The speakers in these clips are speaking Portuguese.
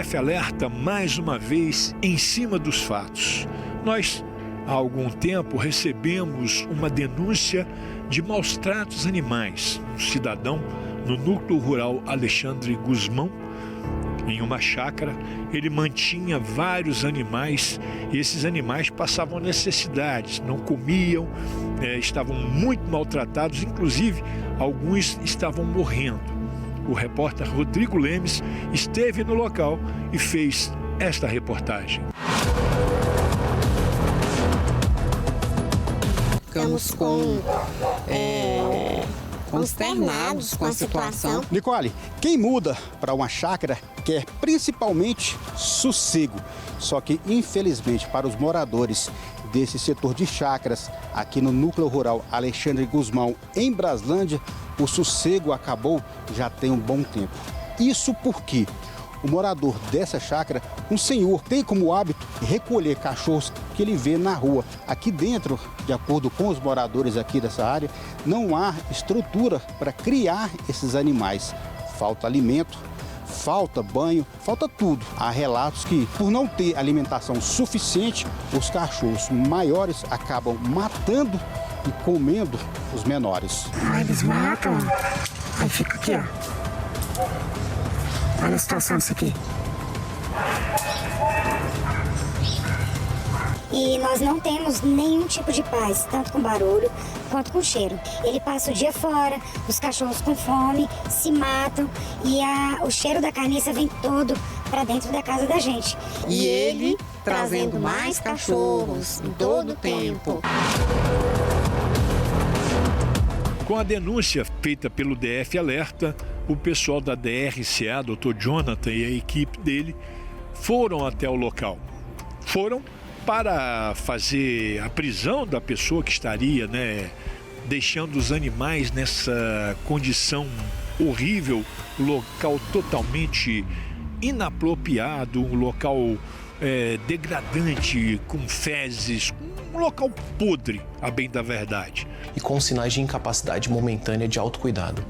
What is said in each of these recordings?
DF Alerta mais uma vez em cima dos fatos. Nós, há algum tempo, recebemos uma denúncia de maus tratos animais. Um cidadão no núcleo rural Alexandre Guzmão, em uma chácara, ele mantinha vários animais e esses animais passavam necessidades, não comiam, estavam muito maltratados, inclusive alguns estavam morrendo. O repórter Rodrigo Lemes esteve no local e fez esta reportagem. Ficamos consternados com a situação. Nicole, quem muda para uma chácara quer principalmente sossego. Só que, infelizmente, para os moradores desse setor de chácaras, aqui no núcleo rural Alexandre Guzmão, em Braslândia, o sossego acabou já tem um bom tempo. Isso porque o morador dessa chácara, um senhor, tem como hábito recolher cachorros que ele vê na rua. Aqui dentro, de acordo com os moradores aqui dessa área, não há estrutura para criar esses animais. Falta alimento, falta banho, falta tudo. Há relatos que, por não ter alimentação suficiente, os cachorros maiores acabam matando e comendo os menores. Eles matam, aí fica aqui, ó. Olha a situação disso aqui. E nós não temos nenhum tipo de paz, tanto com barulho quanto com cheiro. Ele passa o dia fora, os cachorros com fome, se matam e o cheiro da carniça vem todo para dentro da casa da gente. E ele trazendo mais cachorros em todo o tempo. Com a denúncia feita pelo DF Alerta, o pessoal da DRCA, Dr. Jonathan e a equipe dele, foram até o local. Foram para fazer a prisão da pessoa que estaria, deixando os animais nessa condição horrível, local totalmente inapropriado, um local degradante, com fezes, um local podre, a bem da verdade. E com sinais de incapacidade momentânea de autocuidado.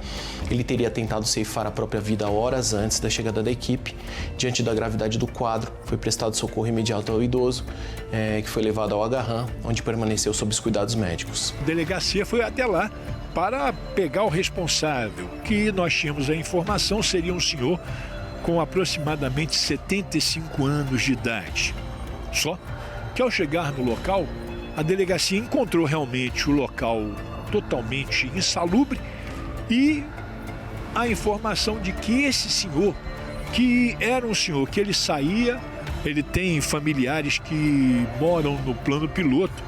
Ele teria tentado ceifar a própria vida horas antes da chegada da equipe. Diante da gravidade do quadro, foi prestado socorro imediato ao idoso, que foi levado ao Agarram, onde permaneceu sob os cuidados médicos. A delegacia foi até lá para pegar o responsável, que nós tínhamos a informação seria um senhor com aproximadamente 75 anos de idade. Só que ao chegar no local, a delegacia encontrou realmente o local totalmente insalubre e a informação de que esse senhor, que era um senhor que ele saía, ele tem familiares que moram no plano piloto,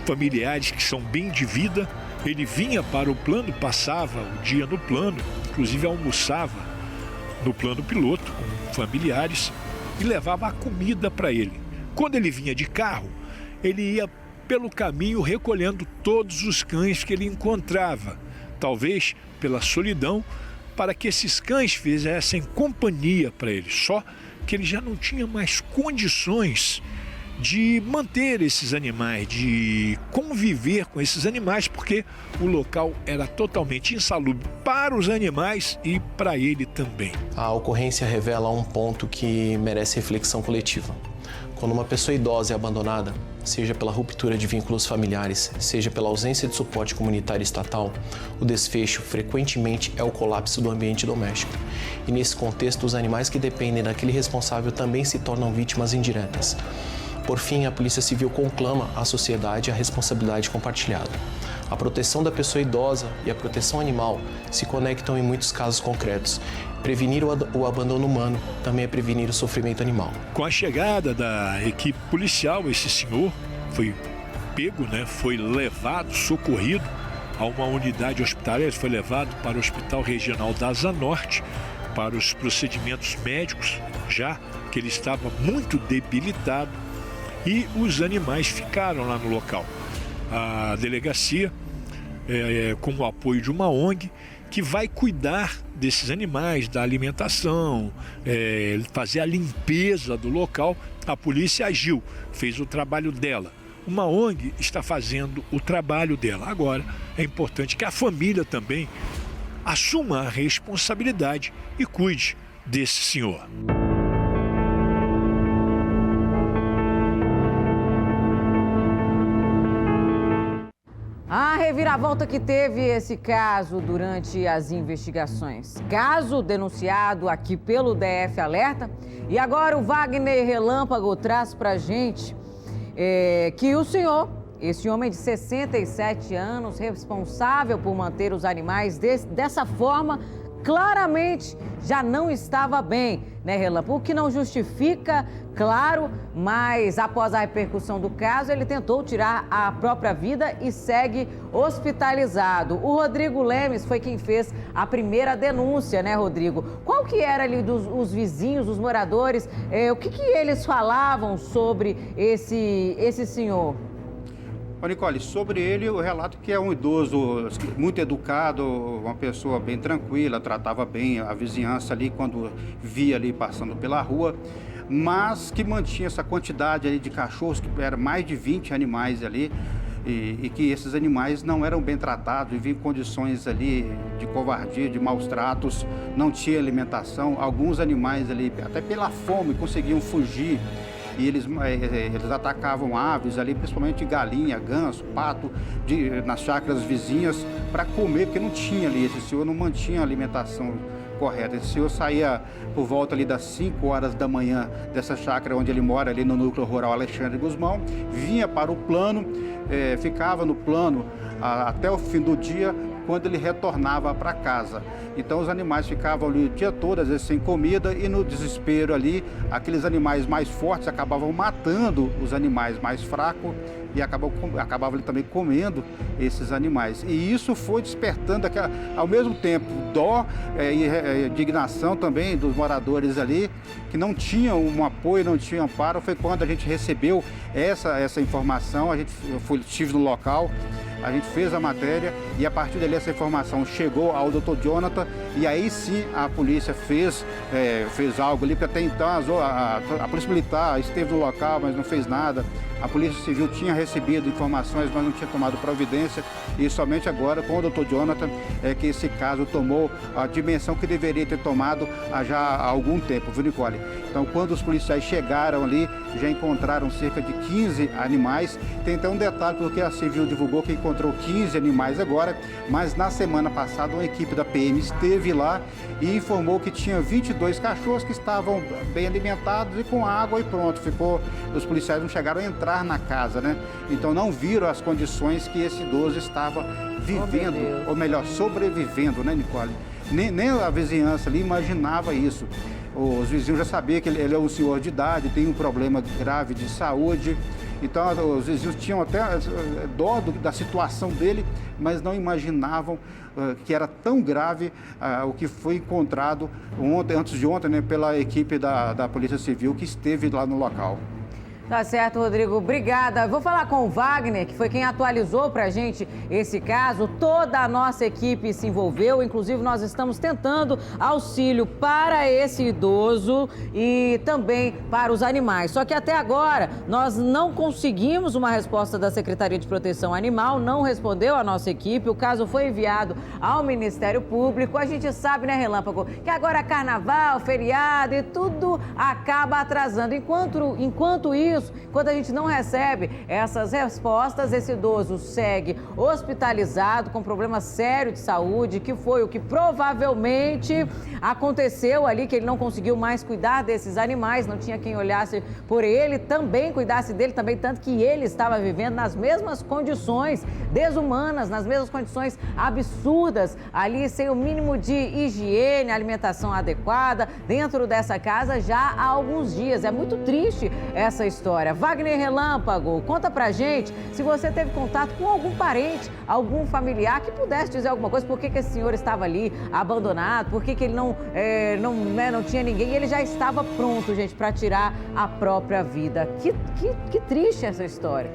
familiares que são bem de vida, ele vinha para o plano, passava o dia no plano, inclusive almoçava no plano piloto com familiares e levava a comida para ele. Quando ele vinha de carro, ele ia pelo caminho recolhendo todos os cães que ele encontrava, talvez pela solidão, para que esses cães fizessem companhia para ele. Só que ele já não tinha mais condições de manter esses animais, de conviver com esses animais, porque o local era totalmente insalubre para os animais e para ele também. A ocorrência revela um ponto que merece reflexão coletiva. Quando uma pessoa idosa é abandonada, seja pela ruptura de vínculos familiares, seja pela ausência de suporte comunitário estatal, o desfecho frequentemente é o colapso do ambiente doméstico. E nesse contexto, os animais que dependem daquele responsável também se tornam vítimas indiretas. Por fim, a Polícia Civil conclama à sociedade a responsabilidade compartilhada. A proteção da pessoa idosa e a proteção animal se conectam em muitos casos concretos. Prevenir o abandono humano também é prevenir o sofrimento animal. Com a chegada da equipe policial, esse senhor foi pego, foi levado, socorrido a uma unidade hospitalar, foi levado para o Hospital Regional da Asa Norte para os procedimentos médicos, já que ele estava muito debilitado, e os animais ficaram lá no local. A delegacia, com o apoio de uma ONG, que vai cuidar desses animais, da alimentação, fazer a limpeza do local. A polícia agiu, fez o trabalho dela. Uma ONG está fazendo o trabalho dela. Agora, é importante que a família também assuma a responsabilidade e cuide desse senhor. reviravolta que teve esse caso durante as investigações. Caso denunciado aqui pelo DF Alerta. E agora o Wagner Relâmpago traz pra gente que o senhor, esse homem de 67 anos, responsável por manter os animais dessa forma, claramente já não estava bem, né, Relâmpago? O que não justifica, claro, mas após a repercussão do caso, ele tentou tirar a própria vida e segue hospitalizado. O Rodrigo Lemes foi quem fez a primeira denúncia, né, Rodrigo? Qual que era ali os vizinhos, os moradores, o que eles falavam sobre esse senhor? Ô, Nicole, sobre ele, o relato que é um idoso muito educado, uma pessoa bem tranquila, tratava bem a vizinhança ali quando via ali passando pela rua, mas que mantinha essa quantidade ali de cachorros, que era mais de 20 animais ali, e que esses animais não eram bem tratados, viviam em condições ali de covardia, de maus tratos, não tinha alimentação. Alguns animais ali, até pela fome, conseguiam fugir. E eles atacavam aves ali, principalmente galinha, ganso, pato, nas chácaras vizinhas, para comer, porque não tinha ali. Esse senhor não mantinha a alimentação correta. Esse senhor saía por volta ali das 5 horas da manhã dessa chácara onde ele mora, ali no núcleo rural Alexandre Guzmão, vinha para o plano, ficava no plano até o fim do dia, quando ele retornava para casa. Então os animais ficavam ali o dia todo, às vezes sem comida, e no desespero ali, aqueles animais mais fortes acabavam matando os animais mais fracos e acabavam ali também comendo esses animais. E isso foi despertando, ao mesmo tempo, dó e indignação também dos moradores ali, que não tinham um apoio, não tinham amparo. Foi quando a gente recebeu essa informação, eu estive no local, a gente fez a matéria e a partir dali essa informação chegou ao Dr. Jonathan e aí sim a polícia fez algo ali, porque até então a Polícia Militar esteve no local, mas não fez nada. A Polícia Civil tinha recebido informações, mas não tinha tomado providência e somente agora com o Dr. Jonathan é que esse caso tomou a dimensão que deveria ter tomado já há algum tempo, viu, Nicole? Então, quando os policiais chegaram ali, já encontraram cerca de 15 animais. Tem até um detalhe, porque a Civil divulgou que encontrou 15 animais agora, mas na semana passada uma equipe da PM esteve lá e informou que tinha 22 cachorros que estavam bem alimentados e com água e pronto. Os policiais não chegaram a entrar na casa, né? Então não viram as condições que esse idoso estava vivendo, ou melhor, sobrevivendo, né, Nicole? Nem a vizinhança ali imaginava isso. Os vizinhos já sabiam que ele é um senhor de idade, tem um problema grave de saúde. Então os vizinhos tinham até dó da situação dele, mas não imaginavam que era tão grave o que foi encontrado antes de ontem, né, pela equipe da Polícia Civil que esteve lá no local. Tá certo, Rodrigo. Obrigada. Vou falar com o Wagner, que foi quem atualizou pra gente esse caso. Toda a nossa equipe se envolveu, inclusive nós estamos tentando auxílio para esse idoso e também para os animais. Só que até agora nós não conseguimos uma resposta da Secretaria de Proteção Animal, não respondeu a nossa equipe. O caso foi enviado ao Ministério Público. A gente sabe, né, Relâmpago, que agora é carnaval, feriado e tudo acaba atrasando. Enquanto isso, quando a gente não recebe essas respostas, esse idoso segue hospitalizado com problema sério de saúde, que foi o que provavelmente aconteceu ali, que ele não conseguiu mais cuidar desses animais, não tinha quem olhasse por ele, também cuidasse dele, também tanto que ele estava vivendo nas mesmas condições desumanas, nas mesmas condições absurdas, ali sem o mínimo de higiene, alimentação adequada, dentro dessa casa já há alguns dias. É muito triste essa história. Wagner Relâmpago, conta pra gente se você teve contato com algum parente, algum familiar que pudesse dizer alguma coisa, por que esse senhor estava ali abandonado, por que ele não tinha ninguém e ele já estava pronto, gente, para tirar a própria vida. Que triste essa história.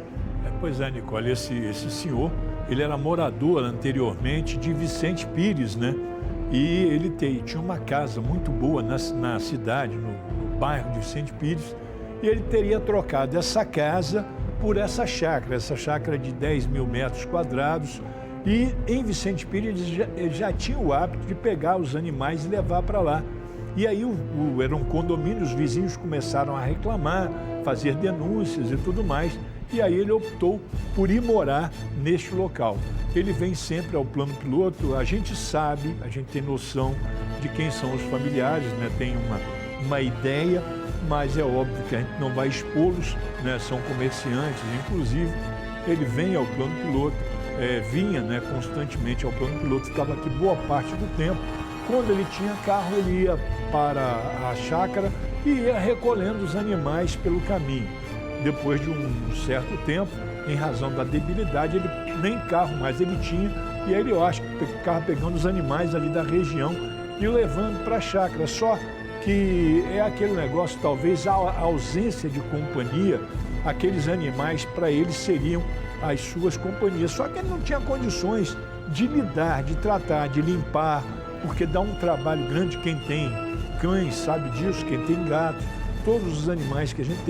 Pois é, Nicole, esse senhor, ele era morador anteriormente de Vicente Pires, né? E ele tinha uma casa muito boa na cidade, no bairro de Vicente Pires. E ele teria trocado essa casa por essa chácara de 10 mil metros quadrados. E em Vicente Pires ele já tinha o hábito de pegar os animais e levar para lá. E aí era um condomínio, os vizinhos começaram a reclamar, fazer denúncias e tudo mais. e aí ele optou por ir morar neste local. Ele vem sempre ao plano piloto, a gente sabe, a gente tem noção de quem são os familiares, né? Tem uma ideia, mas é óbvio que a gente não vai expô-los, né? São comerciantes, inclusive ele vem ao plano piloto, vinha, né, constantemente ao plano piloto, ficava aqui boa parte do tempo. Quando ele tinha carro, ele ia para a chácara e ia recolhendo os animais pelo caminho. Depois de um certo tempo, em razão da debilidade, ele nem carro mais ele tinha, e aí eu acho que ficava pegando os animais ali da região e levando para a chácara. Só que é aquele negócio, talvez a ausência de companhia, aqueles animais para ele seriam as suas companhias. Só que ele não tinha condições de lidar, de tratar, de limpar, porque dá um trabalho grande. Quem tem cães sabe disso, quem tem gatos, todos os animais que a gente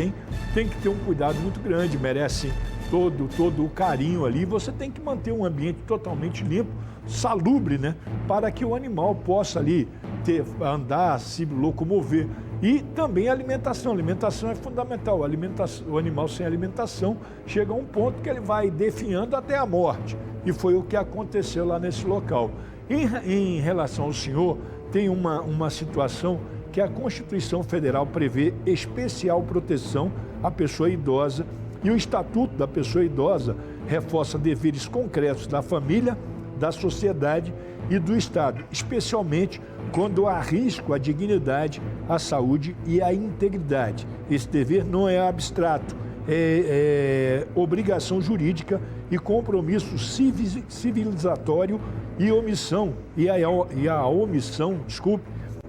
tem que ter um cuidado muito grande, merecem todo o carinho ali. Você tem que manter um ambiente totalmente limpo, salubre, né? Para que o animal possa ali andar, se locomover. E também a alimentação. A alimentação é fundamental. O animal sem alimentação chega a um ponto que ele vai definhando até a morte. E foi o que aconteceu lá nesse local. Em relação ao senhor, tem uma situação que a Constituição Federal prevê especial proteção à pessoa idosa, e o Estatuto da Pessoa Idosa reforça deveres concretos da família, da sociedade e do Estado, especialmente quando há risco à dignidade, à saúde e à integridade. Esse dever não é abstrato, é obrigação jurídica e compromisso civilizatório e omissão, e a omissão,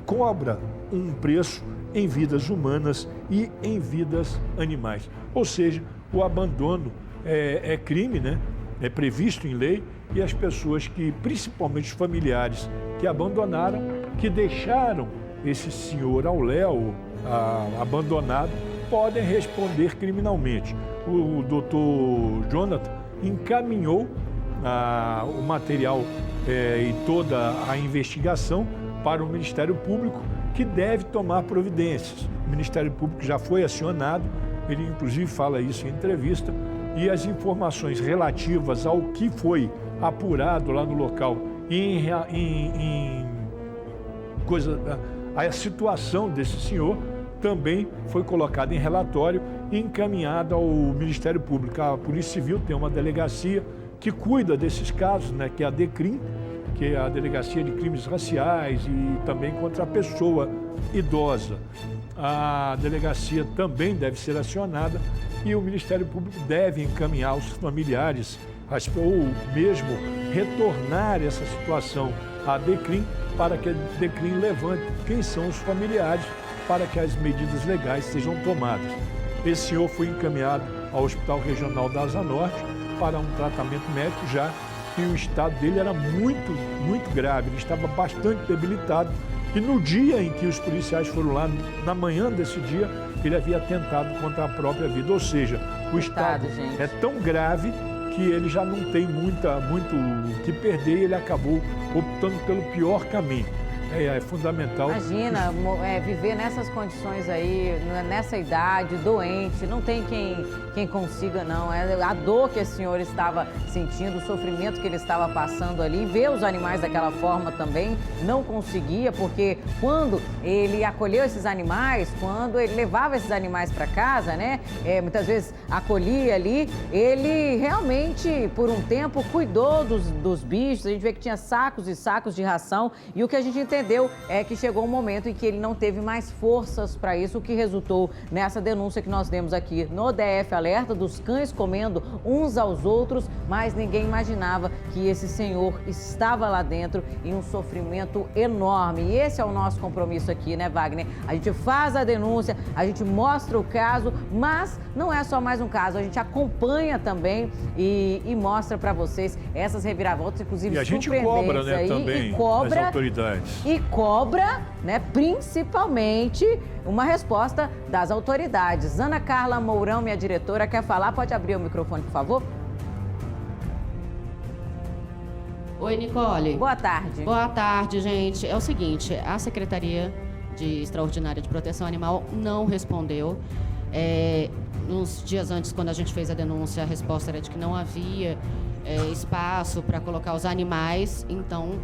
cobra um preço em vidas humanas e em vidas animais. Ou seja, o abandono é crime, né? É previsto em lei, e as pessoas que, principalmente os familiares que abandonaram, que deixaram esse senhor ao léu, abandonado, podem responder criminalmente. O doutor Jonathan encaminhou o material e toda a investigação para o Ministério Público, que deve tomar providências. O Ministério Público já foi acionado, ele inclusive fala isso em entrevista, e as informações relativas ao que foi apurado lá no local a situação desse senhor também foi colocada em relatório e encaminhada ao Ministério Público. A Polícia Civil tem uma delegacia que cuida desses casos, né, que é a DECRIM, que é a Delegacia de Crimes Raciais e também contra a pessoa idosa. A delegacia também deve ser acionada e o Ministério Público deve encaminhar os familiares ou mesmo retornar essa situação à DECRIM, para que a DECRIM levante quem são os familiares, para que as medidas legais sejam tomadas. Esse senhor foi encaminhado ao Hospital Regional da Asa Norte para um tratamento médico, já que o estado dele era muito grave, ele estava bastante debilitado, e no dia em que os policiais foram lá, na manhã desse dia, ele havia atentado contra a própria vida. Ou seja, o estado é tão grave que ele já não tem muito o que perder, e ele acabou optando pelo pior caminho. É fundamental. Imagina, viver nessas condições aí, nessa idade, doente, não tem quem consiga, não. A dor que esse senhor estava sentindo, o sofrimento que ele estava passando ali, ver os animais daquela forma também, não conseguia, porque quando ele acolheu esses animais, quando ele levava esses animais para casa, né, muitas vezes acolhia ali, ele realmente, por um tempo, cuidou dos bichos. A gente vê que tinha sacos e sacos de ração, e o que a gente entendeu é que chegou um momento em que ele não teve mais forças para isso, o que resultou nessa denúncia que nós demos aqui no DF Alerta, dos cães comendo uns aos outros, mas ninguém imaginava que esse senhor estava lá dentro em um sofrimento enorme. E esse é o nosso compromisso aqui, né, Wagner? A gente faz a denúncia, a gente mostra o caso, mas não é só mais um caso, a gente acompanha também e mostra para vocês essas reviravoltas, inclusive e a gente cobra, né, aí, também, e cobra, as autoridades. E cobra, né, principalmente, uma resposta das autoridades. Ana Carla Mourão, minha diretora, quer falar? Pode abrir o microfone, por favor? Oi, Nicole. Boa tarde. Boa tarde, gente. É o seguinte, a Secretaria de Extraordinária de Proteção Animal não respondeu. Uns dias antes, quando a gente fez a denúncia, a resposta era de que não havia espaço para colocar os animais. Então,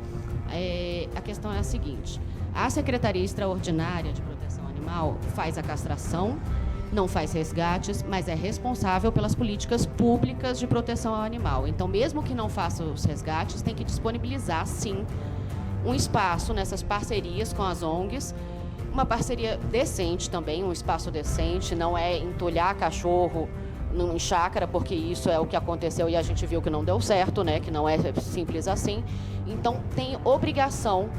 a questão é a seguinte: a Secretaria Extraordinária de Proteção Animal faz a castração, não faz resgates, mas é responsável pelas políticas públicas de proteção ao animal. Então, mesmo que não faça os resgates, tem que disponibilizar, sim, um espaço nessas parcerias com as ONGs, uma parceria decente também, um espaço decente, não é entulhar cachorro em chácara, porque isso é o que aconteceu e a gente viu que não deu certo, né? Que não é simples assim. Então, tem obrigação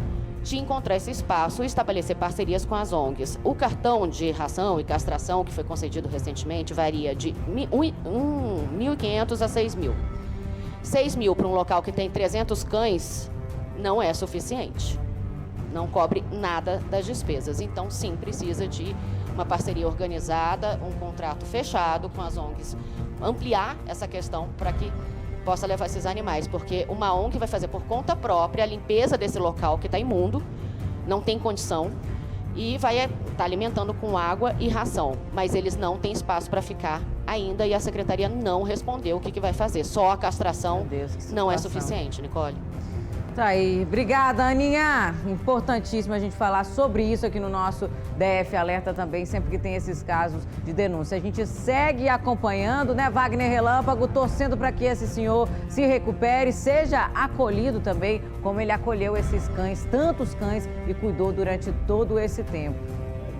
de encontrar esse espaço e estabelecer parcerias com as ONGs. O cartão de ração e castração que foi concedido recentemente varia de 1.500 a 6.000. 6.000 para um local que tem 300 cães não é suficiente. Não cobre nada das despesas. Então, sim, precisa de uma parceria organizada, um contrato fechado com as ONGs, ampliar essa questão para que possa levar esses animais, porque uma ONG vai fazer por conta própria a limpeza desse local que está imundo, não tem condição, e vai estar alimentando com água e ração, mas eles não têm espaço para ficar ainda e a Secretaria não respondeu o que vai fazer. Só a castração não é suficiente, Nicole. Tá aí. Obrigada, Aninha. Importantíssimo a gente falar sobre isso aqui no nosso DF Alerta também, sempre que tem esses casos de denúncia. A gente segue acompanhando, né, Wagner Relâmpago, torcendo para que esse senhor se recupere, seja acolhido também, como ele acolheu esses cães, tantos cães, e cuidou durante todo esse tempo.